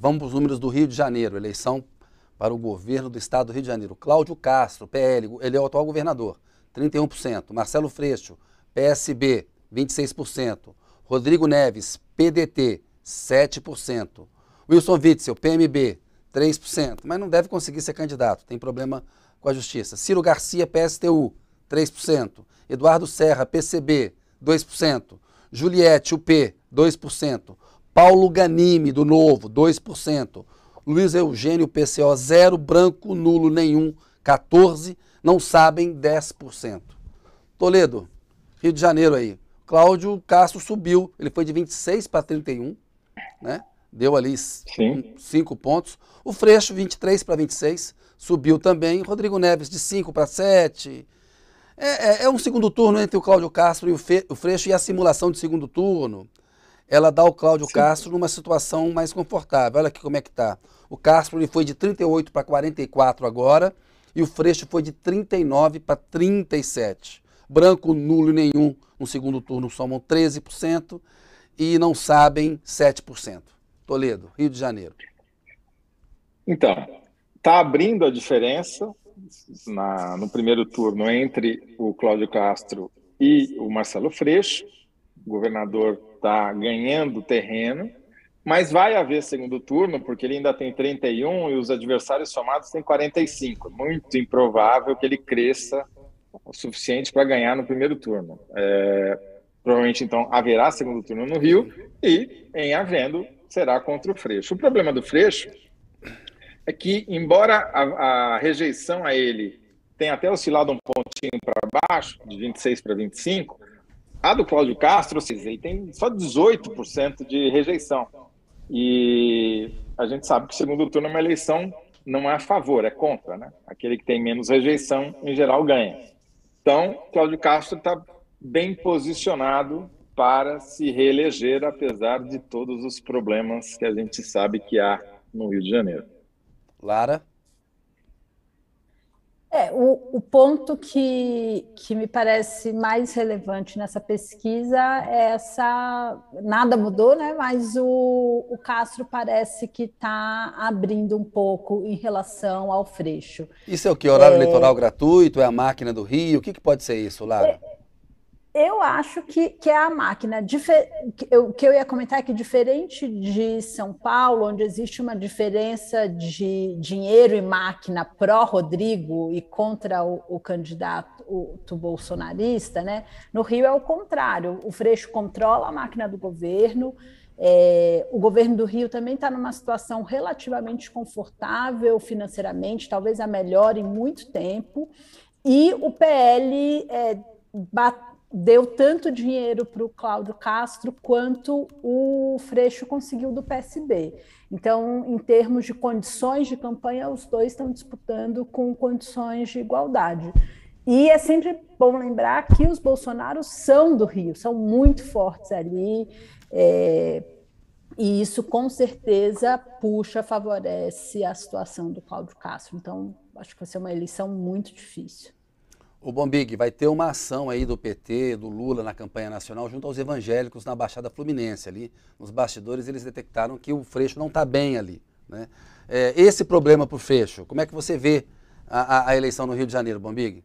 Vamos para os números do Rio de Janeiro, eleição para o governo do estado do Rio de Janeiro. Cláudio Castro, PL, ele é o atual governador, 31%. Marcelo Freixo, PSB, 26%. Rodrigo Neves, PDT, 7%. Wilson Witzel, PMB, 3%. Mas não deve conseguir ser candidato, tem problema com a justiça. Ciro Garcia, PSTU, 3%. Eduardo Serra, PCB, 2%. Juliette, UP, 2%. Paulo Ganimi, do Novo, 2%. Luiz Eugênio, PCO, 0, branco, nulo, nenhum, 14%. Não sabem, 10%. Toledo, Rio de Janeiro aí. Cláudio Castro subiu, ele foi de 26 para 31, né? Deu ali Sim. 5 pontos. O Freixo, 23 para 26, subiu também. Rodrigo Neves, de 5 para 7. É um segundo turno entre o Cláudio Castro e o Freixo, e a simulação de segundo turno, ela dá o Cláudio Sim. Castro numa situação mais confortável. Olha aqui como é que tá. O Castro ele foi de 38 para 44 agora, e o Freixo foi de 39 para 37. Branco, nulo e nenhum no segundo turno somam 13% e não sabem 7%. Toledo, Rio de Janeiro. Então, está abrindo a diferença no primeiro turno entre o Cláudio Castro e o Marcelo Freixo. O governador está ganhando terreno, mas vai haver segundo turno, porque ele ainda tem 31 e os adversários somados têm 45. Muito improvável que ele cresça o suficiente para ganhar no primeiro turno. Provavelmente, então, haverá segundo turno no Rio e, em havendo, será contra o Freixo. O problema do Freixo é que, embora a rejeição a ele tenha até oscilado um pontinho para baixo, de 26 para 25, a do Cláudio Castro, tem só 18% de rejeição. E a gente sabe que o segundo turno é uma eleição, não é a favor, é contra, né? Aquele que tem menos rejeição, em geral, ganha. Então, Cláudio Castro está bem posicionado para se reeleger, apesar de todos os problemas que a gente sabe que há no Rio de Janeiro. Lara? O ponto que me parece mais relevante nessa pesquisa é essa. Nada mudou, né? Mas o Castro parece que está abrindo um pouco em relação ao Freixo. Isso é o que? Horário eleitoral gratuito? É a máquina do Rio? O que pode ser isso, Lara? Eu acho que é a máquina. O que eu ia comentar é que, diferente de São Paulo, onde existe uma diferença de dinheiro e máquina pró-Rodrigo e contra o candidato bolsonarista, né? No Rio é o contrário. O Freixo controla a máquina do governo. O governo do Rio também está numa situação relativamente confortável financeiramente, talvez a melhor em muito tempo. E o PL deu tanto dinheiro para o Cláudio Castro quanto o Freixo conseguiu do PSB. Então, em termos de condições de campanha, os dois estão disputando com condições de igualdade. E é sempre bom lembrar que os Bolsonaros são do Rio, são muito fortes ali, e isso com certeza favorece a situação do Cláudio Castro. Então, acho que vai ser uma eleição muito difícil. O Bombig, vai ter uma ação aí do PT, do Lula na campanha nacional, junto aos evangélicos na Baixada Fluminense ali. Nos bastidores eles detectaram que o Freixo não está bem ali, né? Esse problema para o Freixo, como é que você vê a eleição no Rio de Janeiro, Bombig?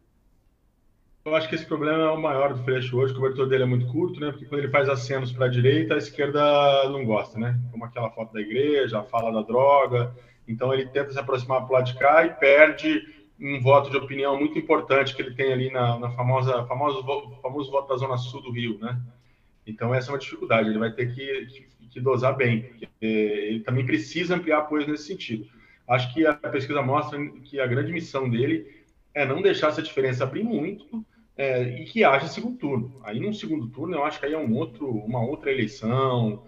Eu acho que esse problema é o maior do Freixo hoje, o cobertor dele é muito curto, né? Porque quando ele faz acenos para a direita, a esquerda não gosta, né? Como aquela foto da igreja, a fala da droga. Então ele tenta se aproximar para o lado de cá e perde um voto de opinião muito importante que ele tem ali na famoso voto da Zona Sul do Rio, né? Então essa é uma dificuldade, ele vai ter que dosar bem, porque ele também precisa ampliar apoio nesse sentido. Acho que a pesquisa mostra que a grande missão dele é não deixar essa diferença abrir muito, e que haja segundo turno. Aí, num segundo turno, eu acho que aí é uma outra eleição,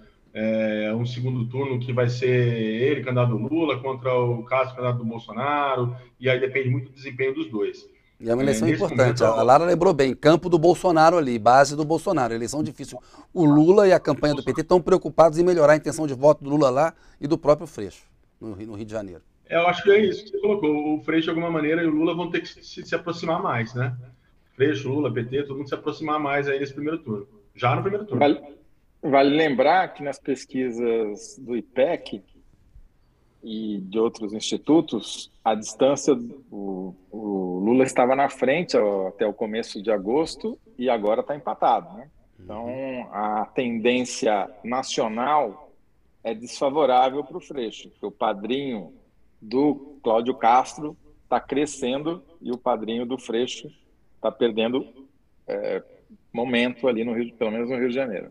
um segundo turno que vai ser ele, candidato do Lula, contra o Castro, candidato do Bolsonaro, e aí depende muito do desempenho dos dois. E é uma eleição importante. A Lara lembrou bem, campo do Bolsonaro ali, base do Bolsonaro, eleição difícil. O Lula e a campanha do PT estão preocupados em melhorar a intenção de voto do Lula lá e do próprio Freixo, no Rio de Janeiro. Eu acho que é isso que você colocou. O Freixo, de alguma maneira, e o Lula vão ter que se aproximar mais, né? Freixo, Lula, PT, todo mundo se aproximar mais aí nesse primeiro turno. Já no primeiro turno. Vale lembrar que nas pesquisas do IPEC, e de outros institutos, a distância, o Lula estava na frente até o começo de agosto e agora está empatado, né? Então, a tendência nacional é desfavorável para o Freixo, porque o padrinho do Cláudio Castro está crescendo e o padrinho do Freixo está perdendo momento ali no Rio, pelo menos no Rio de Janeiro.